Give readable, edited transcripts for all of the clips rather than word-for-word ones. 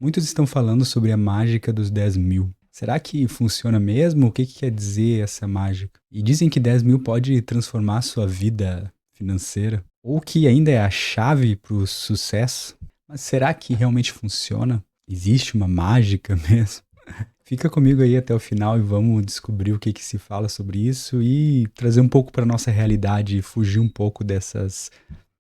Muitos estão falando sobre a mágica dos 10 mil. Será que funciona mesmo? O que quer dizer essa mágica? E dizem que 10 mil pode transformar a sua vida financeira, ou que ainda é a chave para o sucesso. Mas será que realmente funciona? Existe uma mágica mesmo? Fica comigo aí até o final e vamos descobrir o que se fala sobre isso e trazer um pouco para nossa realidade e fugir um pouco dessas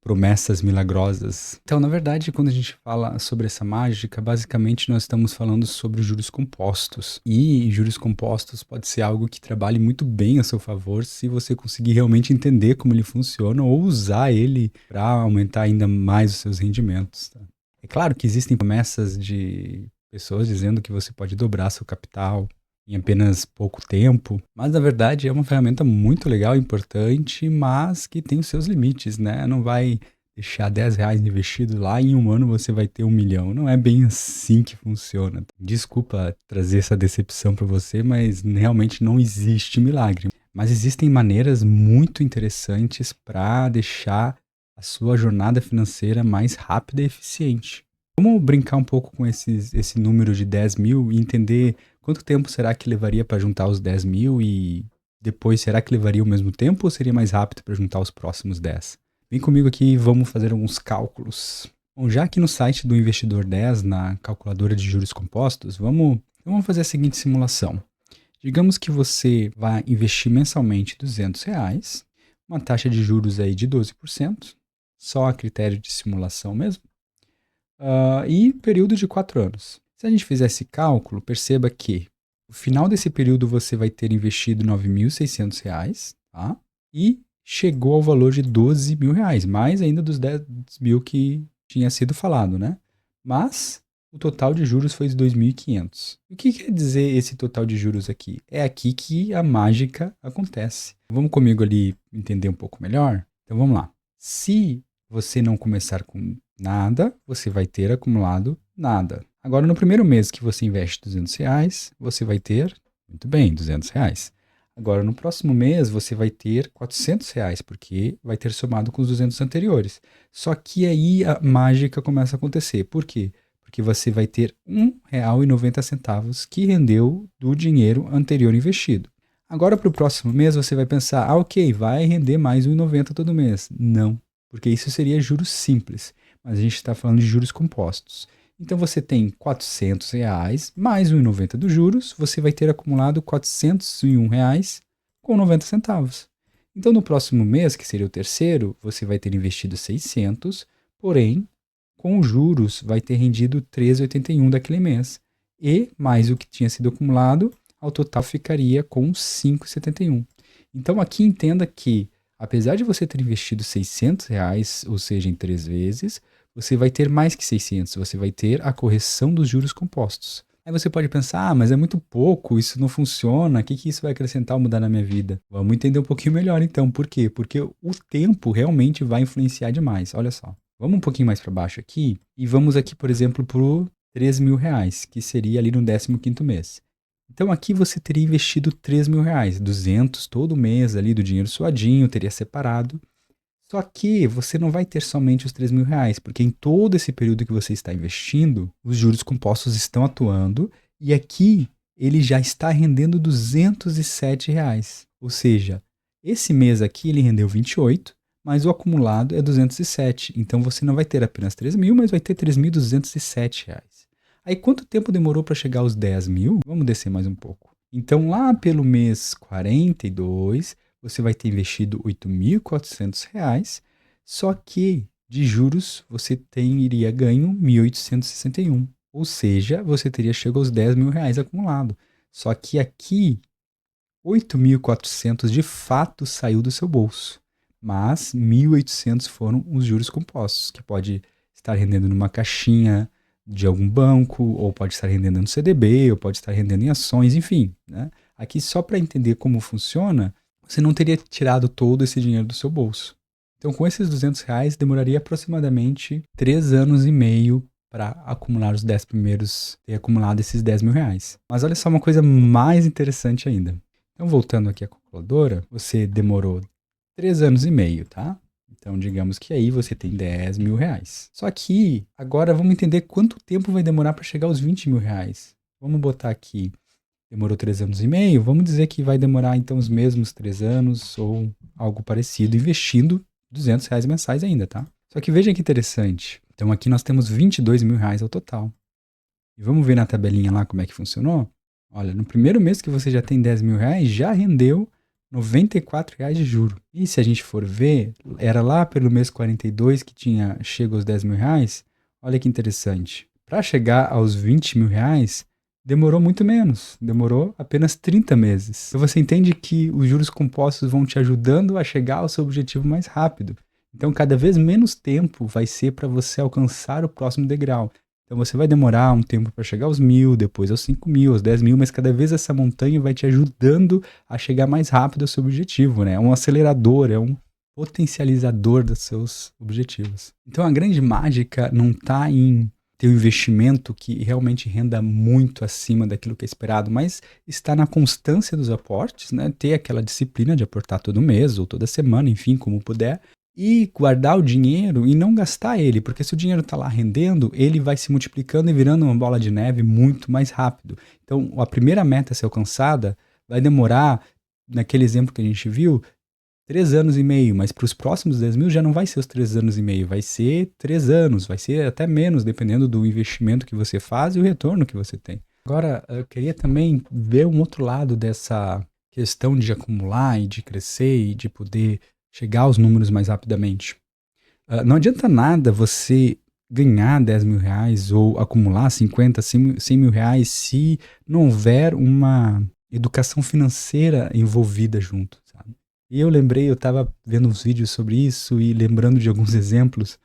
promessas milagrosas. Então, na verdade, quando a gente fala sobre essa mágica, basicamente nós estamos falando sobre juros compostos. E juros compostos pode ser algo que trabalhe muito bem a seu favor se você conseguir realmente entender como ele funciona ou usar ele para aumentar ainda mais os seus rendimentos. Tá? É claro que existem promessas de pessoas dizendo que você pode dobrar seu capital em apenas pouco tempo, mas na verdade é uma ferramenta muito legal, importante, mas que tem os seus limites, né? Não vai deixar R$ 10 investido lá e em um ano você vai ter 1 milhão. Não é bem assim que funciona. Desculpa trazer essa decepção para você, mas realmente não existe milagre. Mas existem maneiras muito interessantes para deixar a sua jornada financeira mais rápida e eficiente. Vamos brincar um pouco com esse número de 10 mil e entender quanto tempo será que levaria para juntar os 10 mil e depois será que levaria o mesmo tempo ou seria mais rápido para juntar os próximos 10? Vem comigo aqui e vamos fazer alguns cálculos. Bom, já aqui no site do Investidor 10, na calculadora de juros compostos, vamos fazer a seguinte simulação. Digamos que você vai investir mensalmente R$ 200, uma taxa de juros aí de 12%, só a critério de simulação mesmo, e período de 4 anos. Se a gente fizer esse cálculo, perceba que no final desse período você vai ter investido R$ 9.600, tá? E chegou ao valor de R$ 12 mil, mais ainda dos 10 mil que tinha sido falado, né? Mas o total de juros foi de 2.500. O que quer dizer esse total de juros aqui? É aqui que a mágica acontece. Vamos comigo ali entender um pouco melhor? Então vamos lá. Se você não começar com nada, você vai ter acumulado nada. Agora, no primeiro mês que você investe R$ 200, você vai ter, muito bem, R$ 200. Agora, no próximo mês, você vai ter R$ 400, porque vai ter somado com os 200 anteriores. Só que aí a mágica começa a acontecer. Por quê? Porque você vai ter R$ 1,90 que rendeu do dinheiro anterior investido. Agora, para o próximo mês, você vai pensar, ok, vai render mais R$ 1,90 todo mês. Não, porque isso seria juros simples, mas a gente está falando de juros compostos. Então você tem R$ 400 mais R$ 1,90 dos juros, você vai ter acumulado R$ 401,90. Então no próximo mês, que seria o terceiro, você vai ter investido 600, porém, com os juros vai ter rendido 13,81 daquele mês. E mais o que tinha sido acumulado, ao total ficaria com 5,71. Então aqui entenda que, apesar de você ter investido R$ 600, ou seja, em 3 vezes, você vai ter mais que 600, você vai ter a correção dos juros compostos. Aí você pode pensar, mas é muito pouco, isso não funciona, o que isso vai acrescentar ou mudar na minha vida? Vamos entender um pouquinho melhor então, por quê? Porque o tempo realmente vai influenciar demais, olha só. Vamos um pouquinho mais para baixo aqui, e vamos aqui, por exemplo, para o R$ 3.000, que seria ali no 15º mês. Então aqui você teria investido R$ 3.000, 200 todo mês ali do dinheiro suadinho, teria separado. Só que você não vai ter somente os R$ 3.000, porque em todo esse período que você está investindo, os juros compostos estão atuando e aqui ele já está rendendo R$ 207. Ou seja, esse mês aqui ele rendeu 28, mas o acumulado é 207. Então você não vai ter apenas 3 mil, mas vai ter R$ 3.207. Aí quanto tempo demorou para chegar aos 10 mil? Vamos descer mais um pouco. Então lá pelo mês 42, você vai ter investido R$ 8.400, só que de juros você iria ganho 1.861. Ou seja, você teria chegado aos R$ 10.000 acumulado. Só que aqui, 8.400 de fato saiu do seu bolso. Mas 1.800 foram os juros compostos, que pode estar rendendo numa caixinha de algum banco, ou pode estar rendendo no CDB, ou pode estar rendendo em ações, enfim. Né? Aqui, só para entender como funciona, você não teria tirado todo esse dinheiro do seu bolso. Então, com esses R$ 200, demoraria aproximadamente 3 anos e meio para acumular os 10 primeiros, ter acumulado esses R$ 10.000. Mas olha só uma coisa mais interessante ainda. Então, voltando aqui à calculadora, você demorou 3 anos e meio, tá? Então, digamos que aí você tem 10 mil reais. Só que agora vamos entender quanto tempo vai demorar para chegar aos 20 mil reais. Vamos botar aqui, demorou 3 anos e meio, vamos dizer que vai demorar então os mesmos 3 anos ou algo parecido, investindo 200 reais mensais ainda, tá? Só que veja que interessante. Então aqui nós temos 22 mil reais ao total. E vamos ver na tabelinha lá como é que funcionou? Olha, no primeiro mês que você já tem 10 mil reais, já rendeu 94 reais de juro. E se a gente for ver, era lá pelo mês 42 que tinha chego aos 10 mil reais. Olha que interessante. Para chegar aos 20 mil reais, demorou muito menos. Demorou apenas 30 meses. Então você entende que os juros compostos vão te ajudando a chegar ao seu objetivo mais rápido. Então cada vez menos tempo vai ser para você alcançar o próximo degrau. Então você vai demorar um tempo para chegar aos 1.000, depois aos 5.000, aos 10 mil, mas cada vez essa montanha vai te ajudando a chegar mais rápido ao seu objetivo, né? É um acelerador, é um potencializador dos seus objetivos. Então a grande mágica não está em ter um investimento que realmente renda muito acima daquilo que é esperado, mas está na constância dos aportes, né? Ter aquela disciplina de aportar todo mês ou toda semana, enfim, como puder, e guardar o dinheiro e não gastar ele, porque se o dinheiro está lá rendendo, ele vai se multiplicando e virando uma bola de neve muito mais rápido. Então, a primeira meta a ser alcançada vai demorar, naquele exemplo que a gente viu, 3 anos e meio, mas para os próximos 10 mil já não vai ser os 3 anos e meio, vai ser 3 anos, vai ser até menos, dependendo do investimento que você faz e o retorno que você tem. Agora, eu queria também ver um outro lado dessa questão de acumular e de crescer e de poder chegar aos números mais rapidamente. Não adianta nada você ganhar 10 mil reais ou acumular 50, 100 mil reais se não houver uma educação financeira envolvida junto, sabe? E eu lembrei, eu estava vendo uns vídeos sobre isso e lembrando de alguns exemplos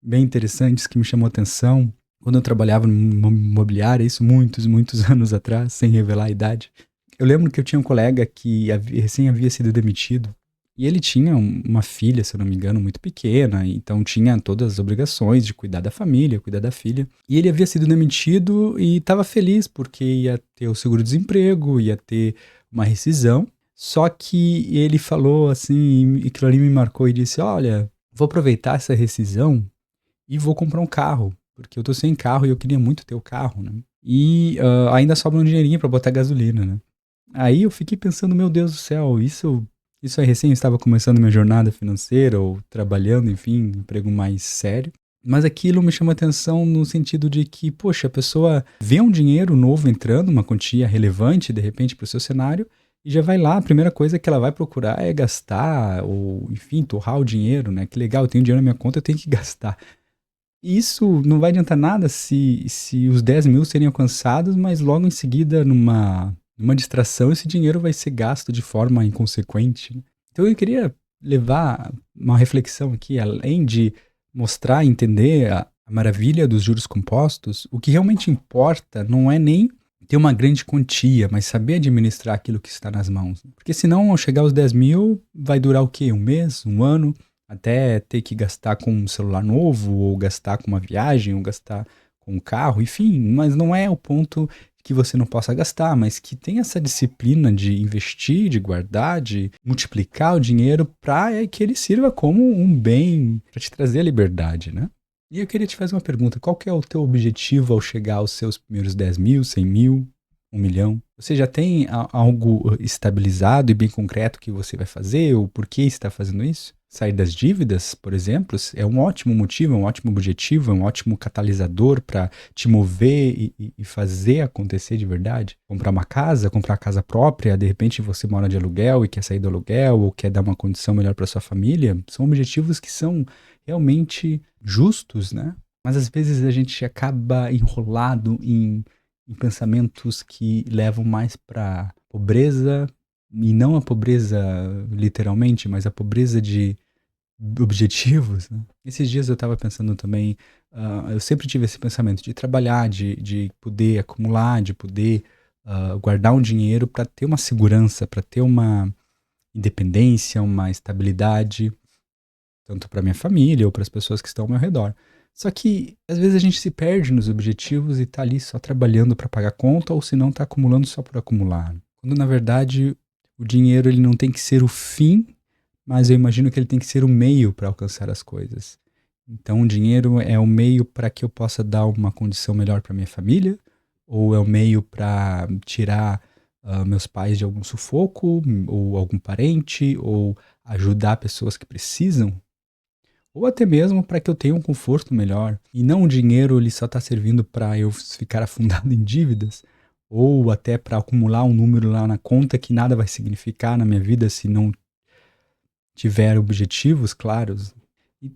bem interessantes que me chamou a atenção quando eu trabalhava numa imobiliária, isso muitos anos atrás, sem revelar a idade. Eu lembro que eu tinha um colega que recém havia sido demitido. E ele tinha uma filha, se eu não me engano, muito pequena, então tinha todas as obrigações de cuidar da família, cuidar da filha. E ele havia sido demitido e estava feliz porque ia ter o seguro-desemprego, ia ter uma rescisão. Só que ele falou assim, e aquilo ali me marcou e disse, olha, vou aproveitar essa rescisão e vou comprar um carro, porque eu tô sem carro e eu queria muito ter o carro, né? E ainda sobra um dinheirinho para botar gasolina, né? Aí eu fiquei pensando, meu Deus do céu, isso aí recém estava começando minha jornada financeira ou trabalhando, enfim, um emprego mais sério. Mas aquilo me chama atenção no sentido de que, poxa, a pessoa vê um dinheiro novo entrando, uma quantia relevante, de repente, para o seu cenário, e já vai lá, a primeira coisa que ela vai procurar é gastar, ou, enfim, torrar o dinheiro, né? Que legal, eu tenho dinheiro na minha conta, eu tenho que gastar. E isso não vai adiantar nada se os 10 mil serem alcançados, mas logo em seguida, numa distração, esse dinheiro vai ser gasto de forma inconsequente, né? Então eu queria levar uma reflexão aqui, além de mostrar e entender a maravilha dos juros compostos, o que realmente importa não é nem ter uma grande quantia, mas saber administrar aquilo que está nas mãos. Porque senão, ao chegar aos 10 mil, vai durar o quê? Um mês? Um ano? Até ter que gastar com um celular novo, ou gastar com uma viagem, ou gastar com um carro, enfim, mas não é o ponto que você não possa gastar, mas que tem essa disciplina de investir, de guardar, de multiplicar o dinheiro para que ele sirva como um bem para te trazer a liberdade, né? E eu queria te fazer uma pergunta, qual que é o teu objetivo ao chegar aos seus primeiros 10 mil, 100 mil, 1 milhão? Você já tem algo estabilizado e bem concreto que você vai fazer, ou por que está fazendo isso? Sair das dívidas, por exemplo, é um ótimo motivo, é um ótimo objetivo, é um ótimo catalisador para te mover e fazer acontecer de verdade. Comprar uma casa, comprar a casa própria, de repente você mora de aluguel e quer sair do aluguel ou quer dar uma condição melhor para sua família, são objetivos que são realmente justos, né? Mas às vezes a gente acaba enrolado em pensamentos que levam mais para pobreza, e não a pobreza literalmente, mas a pobreza de objetivos, né? Esses dias eu estava pensando também, eu sempre tive esse pensamento de trabalhar, de poder acumular, de poder guardar um dinheiro para ter uma segurança, para ter uma independência, uma estabilidade, tanto para minha família ou para as pessoas que estão ao meu redor. Só que às vezes a gente se perde nos objetivos e tá ali só trabalhando para pagar conta, ou se não tá acumulando só por acumular. Quando na verdade o dinheiro ele não tem que ser o fim mas eu imagino que ele tem que ser o meio para alcançar as coisas. Então, o dinheiro é o meio para que eu possa dar uma condição melhor para minha família? Ou é o meio para tirar meus pais de algum sufoco, ou algum parente, ou ajudar pessoas que precisam? Ou até mesmo para que eu tenha um conforto melhor. E não o dinheiro ele só está servindo para eu ficar afundado em dívidas, ou até para acumular um número lá na conta que nada vai significar na minha vida se não tiver objetivos claros.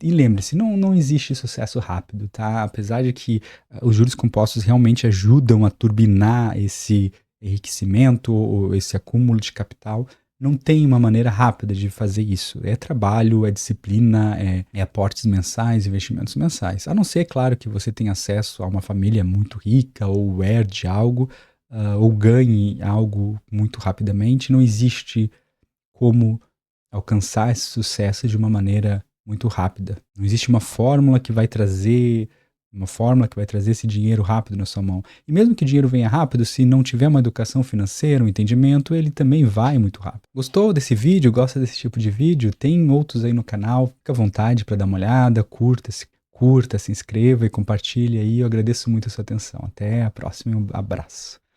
E lembre-se, não existe sucesso rápido, tá? Apesar de que os juros compostos realmente ajudam a turbinar esse enriquecimento ou esse acúmulo de capital, não tem uma maneira rápida de fazer isso. É trabalho, é disciplina, é aportes mensais, investimentos mensais. A não ser, claro, que você tenha acesso a uma família muito rica ou herde algo, ou ganhe algo muito rapidamente. Não existe como alcançar esse sucesso de uma maneira muito rápida. Não existe uma fórmula que vai trazer esse dinheiro rápido na sua mão. E mesmo que o dinheiro venha rápido, se não tiver uma educação financeira, um entendimento, ele também vai muito rápido. Gostou desse vídeo? Gosta desse tipo de vídeo? Tem outros aí no canal. Fica à vontade para dar uma olhada, curta, se inscreva e compartilhe aí. Eu agradeço muito a sua atenção. Até a próxima. Um abraço.